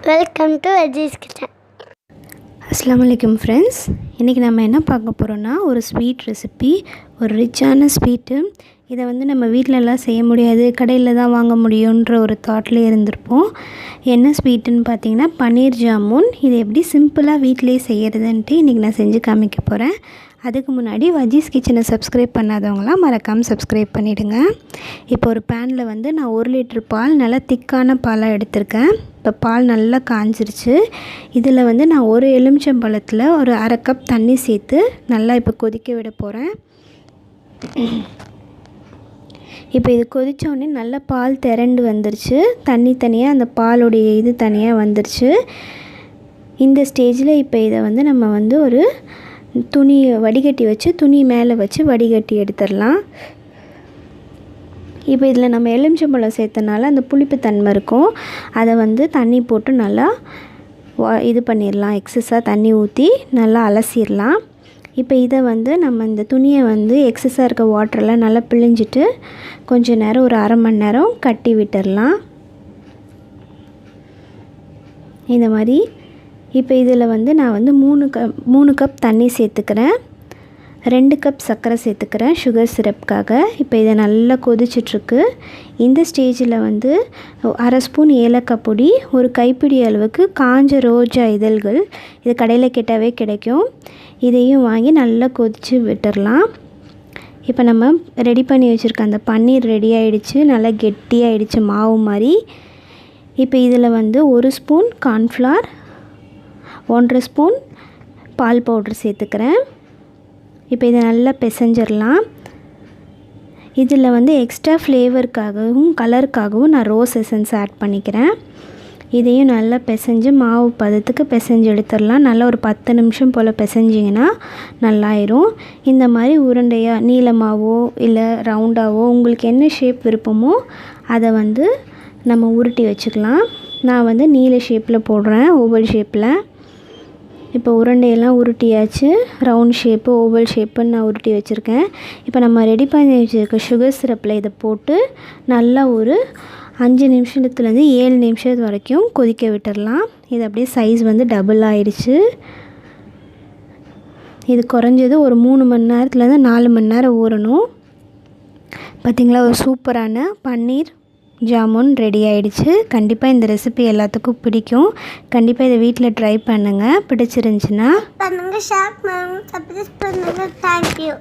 Welcome to Aziz kitchen. அஸ்ஸலாமு அலைக்கும் friends. இன்றைக்கி நம்ம என்ன பார்க்க போகிறோன்னா, ஒரு ஸ்வீட் ரெசிபி, ஒரு ரிச்சான ஸ்வீட்டு. இதை நம்ம வீட்டிலலாம் செய்ய முடியாது, கடையில் தான் வாங்க முடியுன்ற ஒரு தாட்லேயே இருந்திருப்போம். என்ன ஸ்வீட்டுன்னு பார்த்தீங்கன்னா பன்னீர் ஜாமுன். இதை எப்படி சிம்பிளாக வீட்டிலே செய்கிறதுன்ட்டு இன்றைக்கி நான் செஞ்சு காமிக்க போகிறேன். அதுக்கு முன்னாடி வஜீஸ் கிச்சனை சப்ஸ்கிரைப் பண்ணாதவங்களாம் மறக்காமல் சப்ஸ்கிரைப் பண்ணிவிடுங்க. இப்போ ஒரு பேனில் நான் 1 லிட்டர் பால், நல்லா திக்கான பாலாக எடுத்திருக்கேன். இப்போ பால் நல்லா காஞ்சிருச்சு. இதில் நான் ஒரு எலுமிச்சம்பழத்தில் ஒரு 1/2 கப் தண்ணி சேர்த்து நல்லா இப்போ கொதிக்க விட போகிறேன். இப்போ இது கொதித்தோடனே நல்லா பால் திரண்டு வந்துருச்சு. தண்ணி தனியாக, அந்த பாலுடைய இது தனியாக வந்துருச்சு. இந்த ஸ்டேஜில் இப்போ இதை நம்ம ஒரு துணி வடிகட்டி வச்சு, துணி மேலே வச்சு வடிகட்டி எடுத்துடலாம். இப்போ இதில் நம்ம எலுமிச்சம்பழம் சேர்த்தனால அந்த புளிப்பு தன்மை இருக்கும். அதை தண்ணி போட்டு நல்லா இது பண்ணிடலாம். எக்ஸஸாக தண்ணி ஊற்றி நல்லா அலசிடலாம். இப்போ இதை நம்ம இந்த துணியை எக்ஸஸாக இருக்க வாட்டரில் நல்லா பிழிஞ்சிட்டு கொஞ்சம் நேரம், ஒரு 1/2 மணி நேரம் கட்டி விட்டுடலாம். இந்த மாதிரி. இப்போ இதில் நான் 3 கப் தண்ணி சேர்த்துக்கிறேன். 2 கப் சர்க்கரை சேர்த்துக்கிறேன் சுகர் சிரப்புக்காக. இப்போ இதை நல்லா கொதிச்சிட்ருக்கு. இந்த ஸ்டேஜில் 1/2 ஸ்பூன் ஏலக்காய் பொடி, ஒரு கைப்பிடி அளவுக்கு காஞ்ச ரோஜா இதழ்கள், இது கடையில் கேட்டாவே கிடைக்கும். இதையும் வாங்கி நல்லா கொதித்து விட்டுடலாம். இப்போ நம்ம ரெடி பண்ணி வச்சுருக்க அந்த பன்னீர் ரெடி ஆகிடுச்சு. நல்லா கெட்டியாகிடுச்சு, மாவு மாதிரி. இப்போ இதில் 1 ஸ்பூன் கார்ன்ஃப்ளவர், 1/2 ஸ்பூன் பால் பவுட்ரு சேர்த்துக்கிறேன். இப்போ இதை நல்லா பிசைஞ்சிடலாம். இதில் எக்ஸ்ட்ரா ஃப்ளேவருக்காகவும் கலருக்காகவும் நான் ரோஸ் எசன்ஸ் ஆட் பண்ணிக்கிறேன். இதையும் நல்லா பிசைஞ்சு மாவு பதத்துக்கு பிசைஞ்சு எடுத்துடலாம். நல்லா ஒரு 10 நிமிஷம் போல் பிசைஞ்சிங்கன்னா நல்லாயிரும். இந்த மாதிரி உருண்டையாக நீளமாகவோ இல்லை ரவுண்டாகவோ உங்களுக்கு என்ன ஷேப் விருப்பமோ அதை நம்ம உருட்டி வச்சுக்கலாம். நான் நீல ஷேப்பில் போடுறேன், ஓவல் ஷேப்பில். இப்போ உருண்டையெல்லாம் உருட்டியாச்சு. ரவுண்ட் ஷேப்பு, ஓவல் ஷேப்புன்னு நான் உருட்டி வச்சுருக்கேன். இப்போ நம்ம ரெடி பண்ணி வச்சுருக்க சுகர் சிரப்பில் இதை போட்டு நல்லா ஒரு 5 நிமிஷத்துலேருந்து 7 நிமிஷத்து வரைக்கும் கொதிக்க விட்டுடலாம். இது அப்படியே சைஸ் டபுள் ஆகிடுச்சு. இது குறைஞ்சது ஒரு 3 மணி நேரத்துலேருந்து 4 மணி நேரம் ஊறணும். பார்த்திங்களா, ஒரு சூப்பரான பன்னீர் ஜாமுன் ரெடி ஆகிடுச்சு. கண்டிப்பாக இந்த ரெசிபி எல்லாத்துக்கும் பிடிக்கும். கண்டிப்பாக இதை வீட்டில் ட்ரை பண்ணுங்கள். பிடிச்சிருந்துச்சின்னா பண்ணுங்கள், ஷேர் பண்ணுங்கள், சப்ஸ்கிரைப் பண்ணுங்கள். தேங்க்யூ.